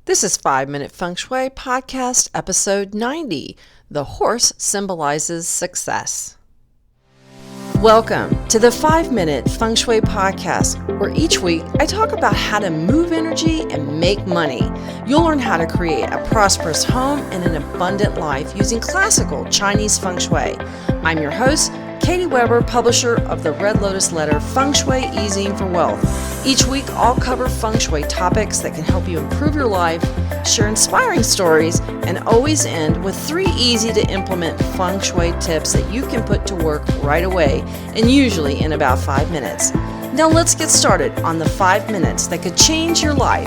This is 5 Minute Feng Shui Podcast, episode 90. The horse symbolizes success. Welcome to the 5 Minute Feng Shui Podcast, where each week I talk about how to move energy and make money. You'll learn how to create a prosperous home and an abundant life using classical Chinese Feng Shui. I'm your host, Katie Weber, publisher of the Red Lotus Letter, Feng Shui Easing for Wealth. Each week, I'll cover Feng Shui topics that can help you improve your life, share inspiring stories, and always end with 3 easy-to-implement Feng Shui tips that you can put to work right away, and usually in about 5 minutes. Now let's get started on the 5 minutes that could change your life.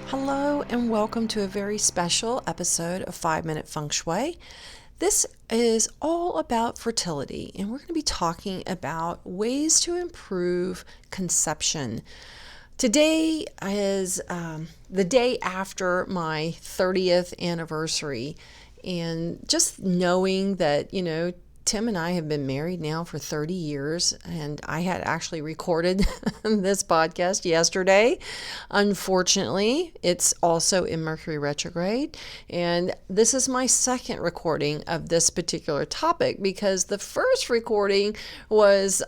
Hello and welcome to a very special episode of 5 Minute Feng Shui. This is all about fertility, and we're going to be talking about ways to improve conception. Today is the day after my 30th anniversary, and just knowing that, Tim and I have been married now for 30 years, and I had actually recorded this podcast yesterday. Unfortunately, it's also in Mercury retrograde, and this is my second recording of this particular topic because the first recording was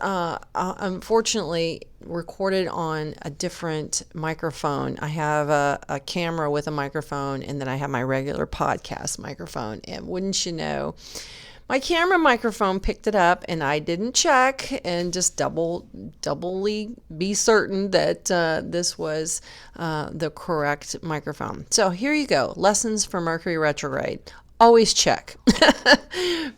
unfortunately recorded on a different microphone. I have a camera with a microphone, and then I have my regular podcast microphone, and wouldn't you know, my camera microphone picked it up, and I didn't check and just doubly be certain that this was the correct microphone. So here you go. Lessons for Mercury retrograde. Always check.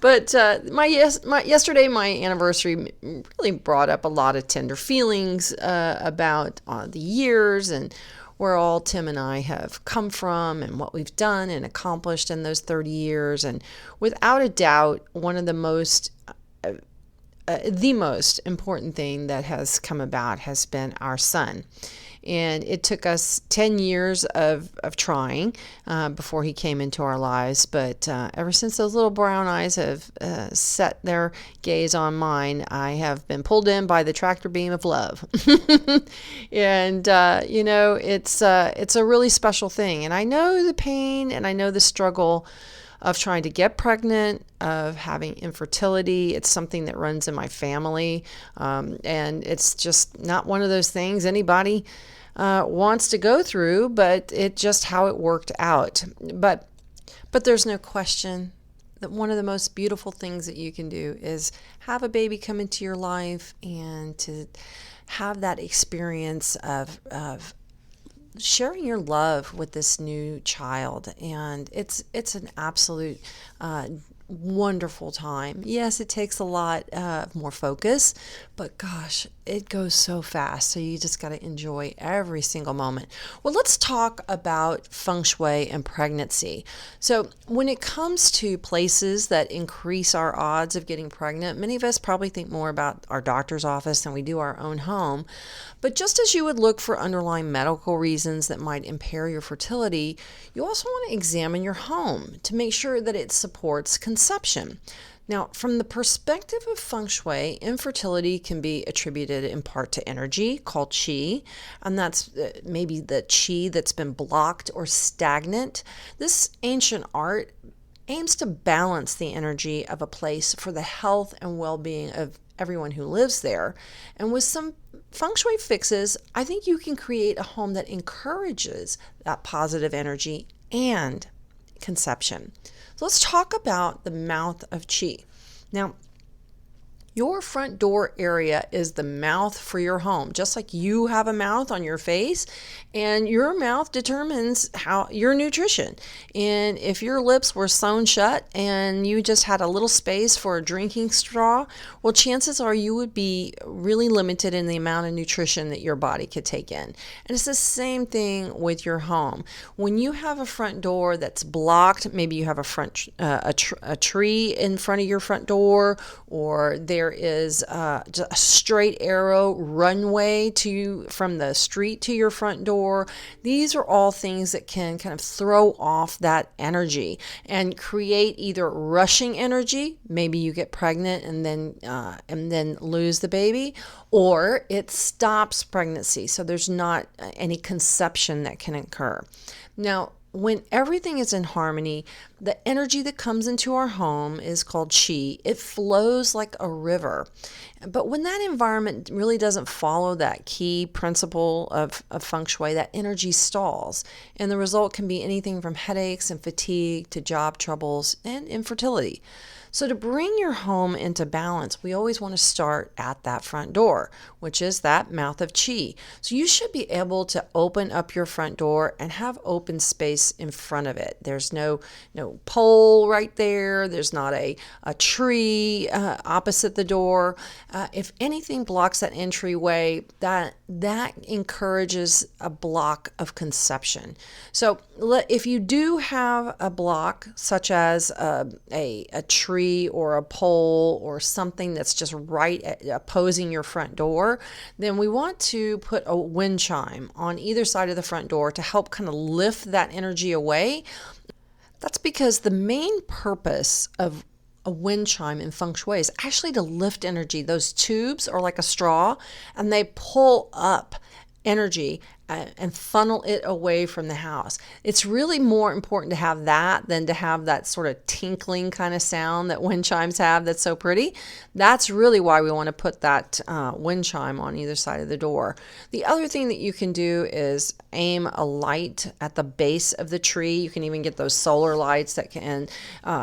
But yesterday, my anniversary really brought up a lot of tender feelings about the years and where all Tim and I have come from and what we've done and accomplished in those 30 years. And without a doubt, one of the most important thing that has come about has been our son. And it took us 10 years of trying before he came into our lives. But ever since those little brown eyes have set their gaze on mine, I have been pulled in by the tractor beam of love. And, it's a really special thing. And I know the pain and I know the struggle of trying to get pregnant, of having infertility. It's something that runs in my family. And it's just not one of those things anybody wants to go through, but it's just how it worked out. But there's no question that one of the most beautiful things that you can do is have a baby come into your life and to have that experience of sharing your love with this new child. And it's an absolute wonderful time. Yes, it takes a lot more focus, but gosh, it goes so fast. So you just got to enjoy every single moment. Well, let's talk about Feng Shui and pregnancy. So when it comes to places that increase our odds of getting pregnant, many of us probably think more about our doctor's office than we do our own home. But just as you would look for underlying medical reasons that might impair your fertility, you also want to examine your home to make sure that it supports conception. Now, from the perspective of Feng Shui, infertility can be attributed in part to energy called qi, and that's maybe the qi that's been blocked or stagnant. This ancient art aims to balance the energy of a place for the health and well-being of everyone who lives there. And with some Feng Shui fixes, I think you can create a home that encourages that positive energy and conception. So let's talk about the mouth of qi. Now, your front door area is the mouth for your home, just like you have a mouth on your face, and your mouth determines how your nutrition. And if your lips were sewn shut and you just had a little space for a drinking straw, well, chances are you would be really limited in the amount of nutrition that your body could take in. And it's the same thing with your home. When you have a front door that's blocked, maybe you have a tree in front of your front door, or there there is just a straight arrow runway from the street to your front door. These are all things that can kind of throw off that energy and create either rushing energy. Maybe you get pregnant and then lose the baby, or it stops pregnancy, so there's not any conception that can occur. Now, when everything is in harmony, the energy that comes into our home is called qi. It flows like a river. But when that environment really doesn't follow that key principle of Feng Shui, that energy stalls. And the result can be anything from headaches and fatigue to job troubles and infertility. So to bring your home into balance, we always want to start at that front door, which is that mouth of qi. So you should be able to open up your front door and have open space in front of it. There's no pole right there. There's not a tree opposite the door. If anything blocks that entryway, that encourages a block of conception. So if you do have a block, such as a tree or a pole or something that's just right opposing your front door, then we want to put a wind chime on either side of the front door to help kind of lift that energy away. That's because the main purpose of a wind chime in Feng Shui is actually to lift energy. Those tubes are like a straw, and they pull up energy and funnel it away from the house. It's really more important to have that than to have that sort of tinkling kind of sound that wind chimes have that's so pretty. That's really why we want to put that wind chime on either side of the door. The other thing that you can do is aim a light at the base of the tree. You can even get those solar lights that can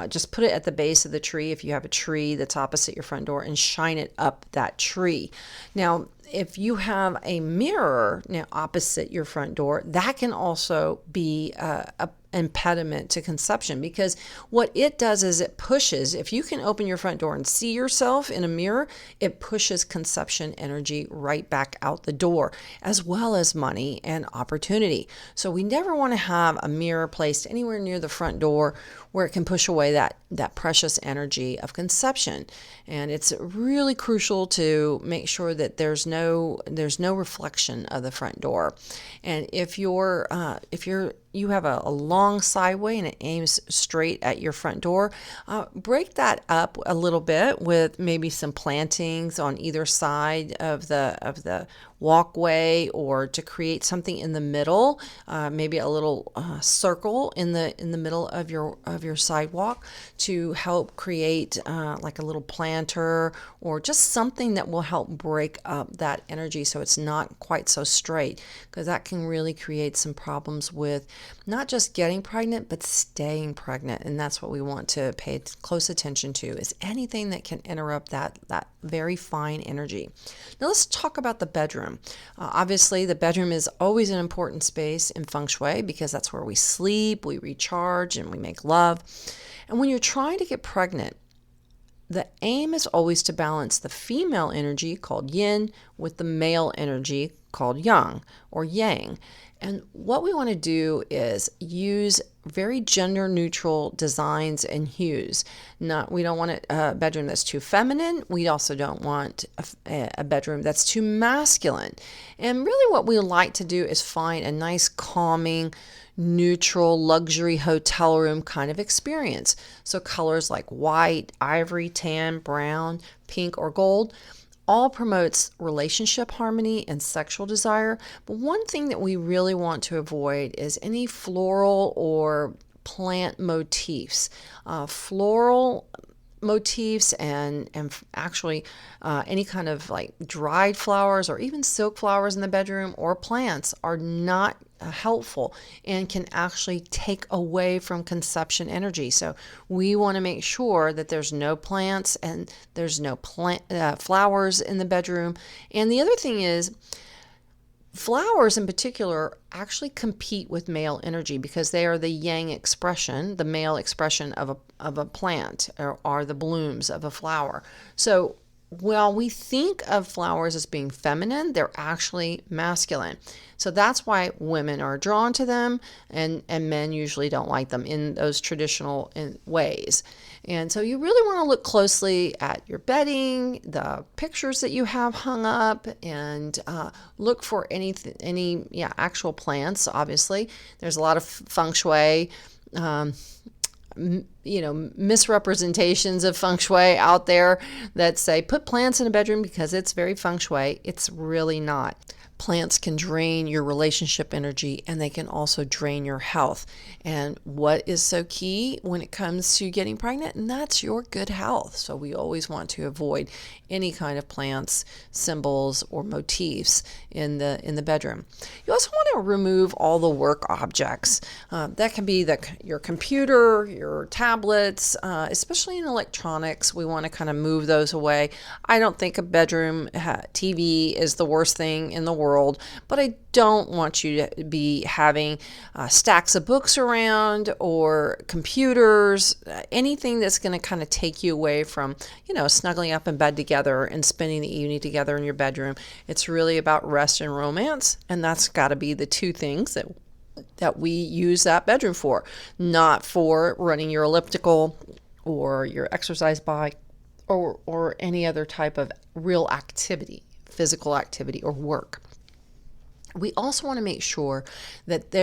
just put it at the base of the tree if you have a tree that's opposite your front door, and shine it up that tree. Now, if you have a mirror opposite your front door, that can also be a impediment to conception, because what it does is it pushes, if you can open your front door and see yourself in a mirror, it pushes conception energy right back out the door, as well as money and opportunity. So we never want to have a mirror placed anywhere near the front door where it can push away that precious energy of conception. And it's really crucial to make sure that there's no reflection of the front door. And if you have a long sideway and it aims straight at your front door, break that up a little bit with maybe some plantings on either side of the walkway, or to create something in the middle, maybe a little circle in the middle of your sidewalk, to help create like a little planter, or just something that will help break up that energy so it's not quite so straight, because that can really create some problems with not just getting pregnant, but staying pregnant. And that's what we want to pay close attention to, is anything that can interrupt that very fine energy. Now let's talk about the bedroom. Obviously, the bedroom is always an important space in Feng Shui, because that's where we sleep, we recharge, and we make love. And when you're trying to get pregnant, the aim is always to balance the female energy, called yin, with the male energy, called yang or yang. And what we want to do is use very gender neutral designs and hues. We don't want a bedroom that's too feminine. We also don't want a bedroom that's too masculine. And really what we like to do is find a nice, calming, neutral luxury hotel room kind of experience. So colors like white, ivory, tan, brown, pink, or gold all promotes relationship harmony and sexual desire. But one thing that we really want to avoid is any floral or plant motifs. Floral motifs and actually any kind of like dried flowers or even silk flowers in the bedroom or plants are not helpful and can actually take away from conception energy. So we want to make sure that there's no plants and there's no flowers in the bedroom. And the other thing is, flowers in particular actually compete with male energy, because they are the yang expression, the male expression of a plant, or are the blooms of a flower. So Well, we think of flowers as being feminine, they're actually masculine. So that's why women are drawn to them, and men usually don't like them in those traditional ways. And so you really want to look closely at your bedding, the pictures that you have hung up, and look for any actual plants. Obviously, there's a lot of feng shui. Um, Misrepresentations of feng shui out there that say put plants in a bedroom because it's very feng shui. It's really not. Plants can drain your relationship energy, and they can also drain your health. And what is so key when it comes to getting pregnant? And that's your good health. So we always want to avoid any kind of plants, symbols, or motifs in the bedroom. You also want to remove all the work objects. That can be your computer, your tablets, especially in electronics. We want to kind of move those away. I don't think a bedroom TV is the worst thing in the world, but I don't want you to be having stacks of books around or computers, anything that's going to kind of take you away from, snuggling up in bed together and spending the evening together in your bedroom. It's really about rest and romance, and that's got to be the two things that we use that bedroom for, not for running your elliptical or your exercise bike or any other type of real activity, physical activity or work. We also want to make sure that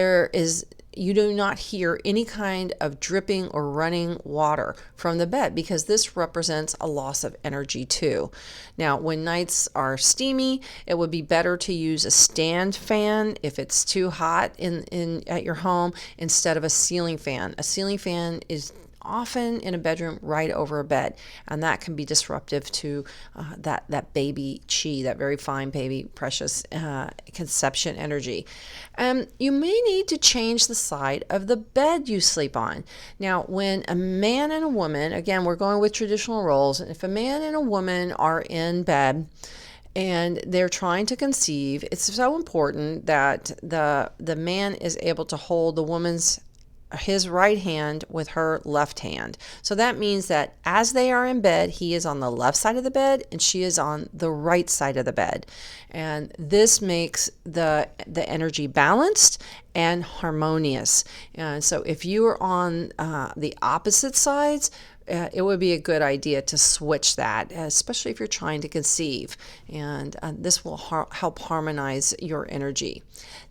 you do not hear any kind of dripping or running water from the bed, because this represents a loss of energy too. Now, when nights are steamy, it would be better to use a stand fan if it's too hot at your home instead of a ceiling fan. A ceiling fan is often in a bedroom right over a bed, and that can be disruptive to that baby chi, that very fine baby precious conception energy. You may need to change the side of the bed you sleep on. Now, when a man and a woman, again, we're going with traditional roles, and if a man and a woman are in bed and they're trying to conceive, it's so important that the man is able to hold his right hand with her left hand. So that means that as they are in bed, he is on the left side of the bed and she is on the right side of the bed. And this makes the energy balanced and harmonious. And so if you are on the opposite sides, it would be a good idea to switch that, especially if you're trying to conceive. And this will help harmonize your energy.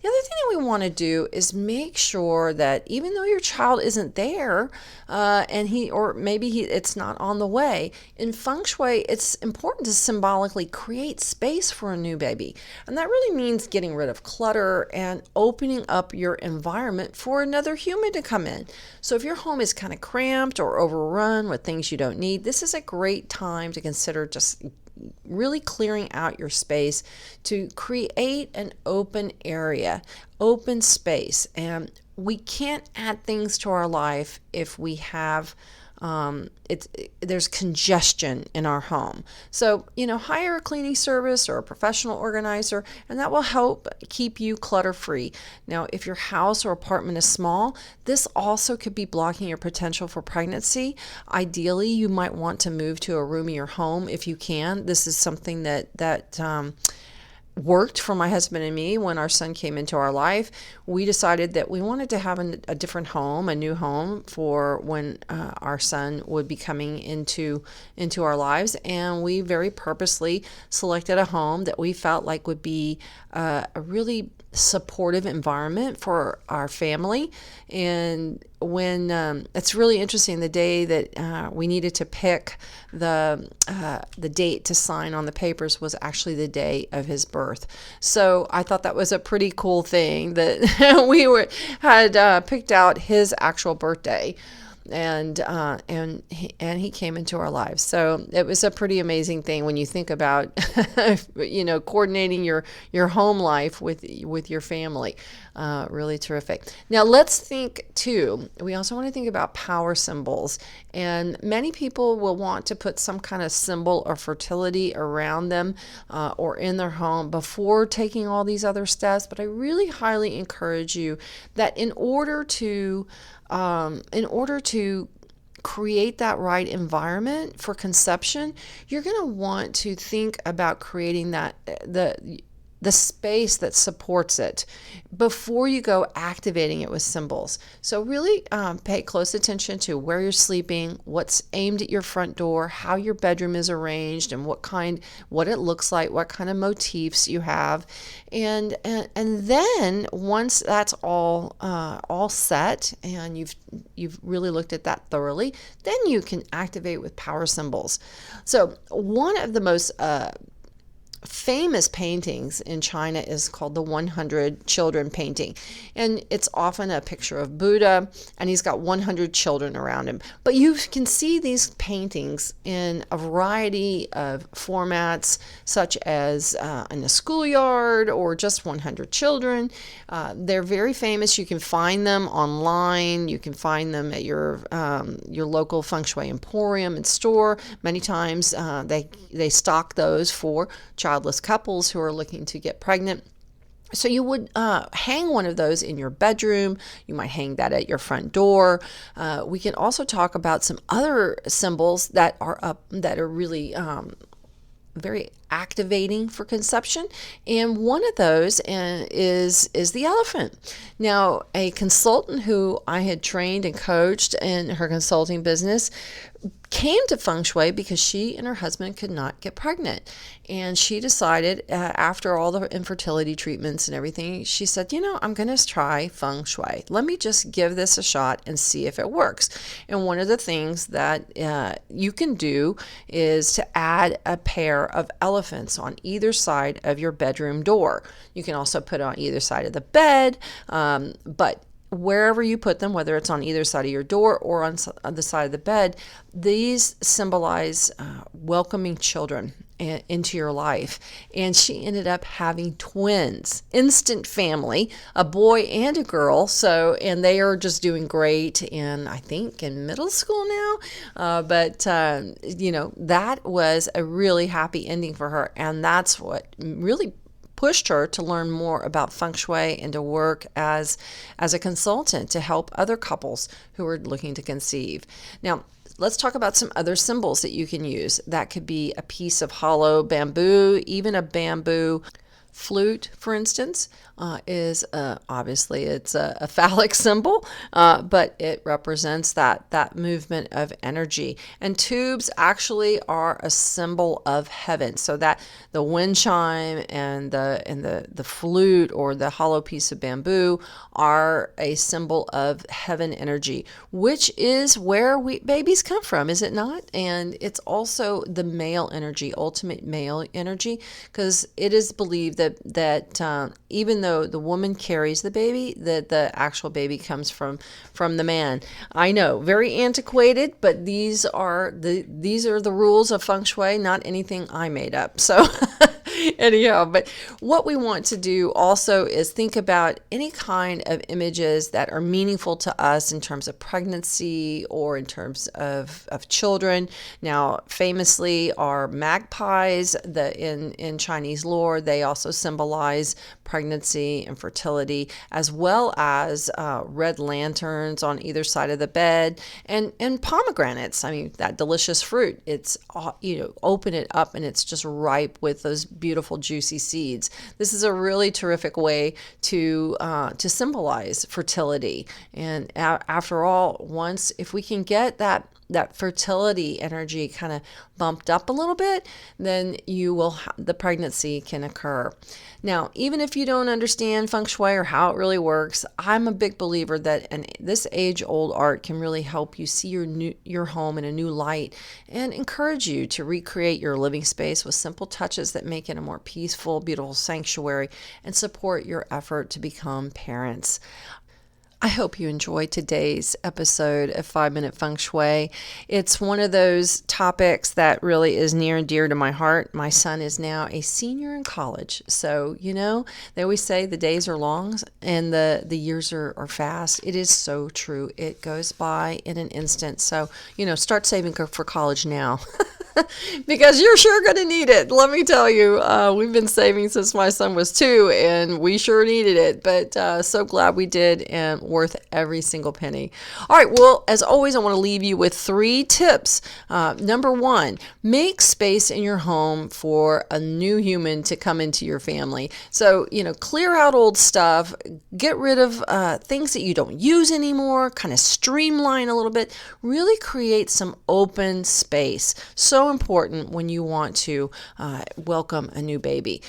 The other thing that we want to do is make sure that even though your child isn't there, it's not on the way, in feng shui, it's important to symbolically create space for a new baby. And that really means getting rid of clutter and opening up your environment for another human to come in. So if your home is kind of cramped or overrun with things you don't need, this is a great time to consider just really clearing out your space to create an open area, open space. And we can't add things to our life if we have there's congestion in our home. So, hire a cleaning service or a professional organizer, and that will help keep you clutter free. Now, if your house or apartment is small, this also could be blocking your potential for pregnancy. Ideally, you might want to move to a roomier home if you can. This is something that worked for my husband and me when our son came into our life. We decided that we wanted to have a different home, a new home for when our son would be coming into our lives, and we very purposely selected a home that we felt like would be a really supportive environment for our family. And when it's really interesting, the day that we needed to pick the date to sign on the papers was actually the day of his birth. So I thought that was a pretty cool thing that we had picked out his actual birthday. And he came into our lives. So it was a pretty amazing thing when you think about, coordinating your home life with your family. Really terrific. Now let's think too. We also want to think about power symbols, and many people will want to put some kind of symbol or fertility around them or in their home before taking all these other steps. But I really highly encourage you that in order to create that right environment for conception, you're going to want to think about creating the space that supports it before you go activating it with symbols. So really pay close attention to where you're sleeping, what's aimed at your front door, how your bedroom is arranged, and what it looks like, what kind of motifs you have, and then once that's all set and you've really looked at that thoroughly, then you can activate with power symbols. So one of the most famous paintings in China is called the 100 Children painting, and it's often a picture of Buddha, and he's got 100 children around him. But you can see these paintings in a variety of formats, such as in a schoolyard or just 100 children. They're very famous. You can find them online. You can find them at your local Feng Shui emporium and store. Many times they stock those for childless couples who are looking to get pregnant. So you would hang one of those in your bedroom. You might hang that at your front door. We can also talk about some other symbols that are really very activating for conception, and one of those is the elephant. Now, a consultant who I had trained and coached in her consulting business came to Feng Shui because she and her husband could not get pregnant, and she decided after all the infertility treatments and everything, she said, I'm going to try Feng Shui. Let me just give this a shot and see if it works. And one of the things that you can do is to add a pair of elephants on either side of your bedroom door. You can also put it on either side of the bed, but wherever you put them, whether it's on either side of your door or on the side of the bed, these symbolize welcoming children into your life. And she ended up having twins, instant family, a boy and a girl. And they are just doing great I think in middle school now. But that was a really happy ending for her. And that's what really pushed her to learn more about Feng Shui and to work as a consultant to help other couples who are looking to conceive. Now, let's talk about some other symbols that you can use. That could be a piece of hollow bamboo, even a bamboo flute, for instance, is obviously it's a phallic symbol, but it represents that movement of energy. And tubes actually are a symbol of heaven. So that the wind chime and the flute or the hollow piece of bamboo are a symbol of heaven energy, which is where babies come from, is it not? And it's also the male energy, ultimate male energy, because it is believed that even though the woman carries the baby, that the actual baby comes from the man. I know, very antiquated, but these are the rules of Feng Shui, not anything I made up. So anyhow, but what we want to do also is think about any kind of images that are meaningful to us in terms of pregnancy or in terms of children. Now, famously are magpies. In Chinese lore, they also symbolize pregnancy and fertility, as well as red lanterns on either side of the bed, and pomegranates. I mean, that delicious fruit. It's open it up and it's just ripe with those beautiful juicy seeds. This is a really terrific way to symbolize fertility. And after all, if we can get that fertility energy kind of bumped up a little bit, then the pregnancy can occur. Now, even if you don't understand Feng Shui or how it really works, I'm a big believer that this age-old art can really help you see your home in a new light and encourage you to recreate your living space with simple touches that make it a more peaceful, beautiful sanctuary and support your effort to become parents. I hope you enjoyed today's episode of 5-Minute Feng Shui. It's one of those topics that really is near and dear to my heart. My son is now a senior in college. So, they always say the days are long and the years are fast. It is so true. It goes by in an instant. So, start saving for college now. because you're sure going to need it. Let me tell you, we've been saving since my son was 2, and we sure needed it. But so glad we did, and worth every single penny. All right, well, as always, I want to leave you with 3 tips. Number 1, make space in your home for a new human to come into your family. So, clear out old stuff, get rid of things that you don't use anymore, kind of streamline a little bit, really create some open space. So important when you want to welcome a new baby.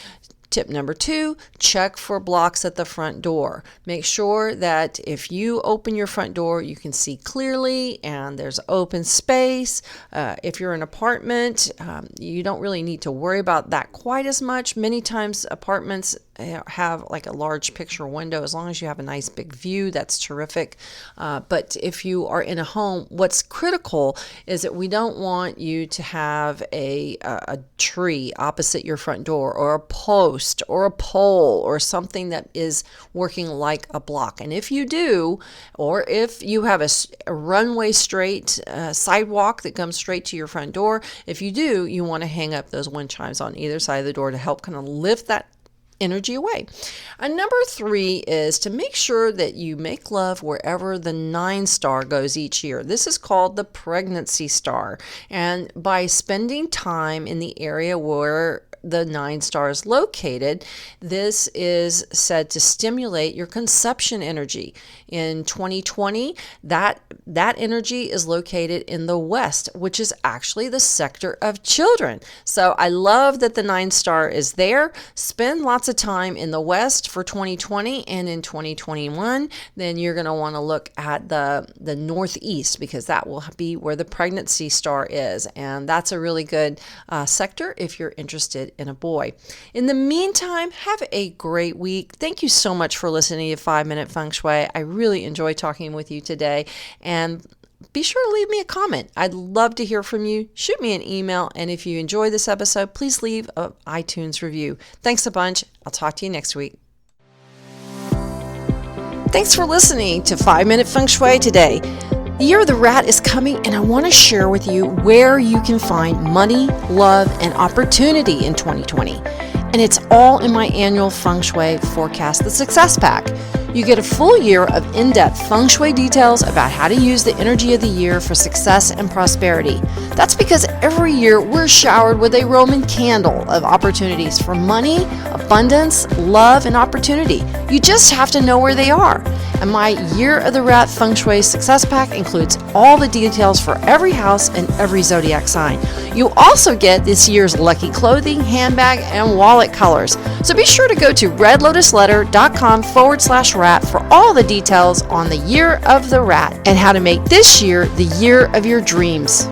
Tip number 2, check for blocks at the front door. Make sure that if you open your front door, you can see clearly and there's open space. If you're in an apartment, you don't really need to worry about that quite as much. Many times apartments have like a large picture window. As long as you have a nice big view, that's terrific. But if you are in a home, what's critical is that we don't want you to have a tree opposite your front door, or a post or a pole or something that is working like a block. And if you do, or if you have a runway straight sidewalk that comes straight to your front door, if you do, you want to hang up those wind chimes on either side of the door to help kind of lift that energy away. And number 3 is to make sure that you make love wherever the 9 star goes each year. This is called the pregnancy star. And by spending time in the area where the 9 star is located, this is said to stimulate your conception energy. In 2020, that energy is located in the west, which is actually the sector of children. So I love that the 9 star is there. Spend lots of time in the west for 2020, and in 2021, then you're going to want to look at the northeast, because that will be where the pregnancy star is, and that's a really good sector if you're interested in a boy. In the meantime, have a great week. Thank you so much for listening to 5 Minute Feng Shui. I really enjoy talking with you today, and be sure to leave me a comment. I'd love to hear from you. Shoot me an email, and if you enjoy this episode, please leave an iTunes review. Thanks a bunch. I'll talk to you next week. Thanks for listening to 5 Minute Feng Shui today. The Year of the Rat is coming, and I want to share with you where you can find money, love, and opportunity in 2020. And it's all in my annual Feng Shui Forecast, the Success Pack. You get a full year of in-depth Feng Shui details about how to use the energy of the year for success and prosperity. That's because every year we're showered with a Roman candle of opportunities for money, abundance, love, and opportunity. You just have to know where they are. And my Year of the Rat Feng Shui Success Pack includes all the details for every house and every zodiac sign. You also get this year's lucky clothing, handbag, and wallet colors. So be sure to go to redlotusletter.com/rat for all the details on the Year of the Rat and how to make this year the year of your dreams.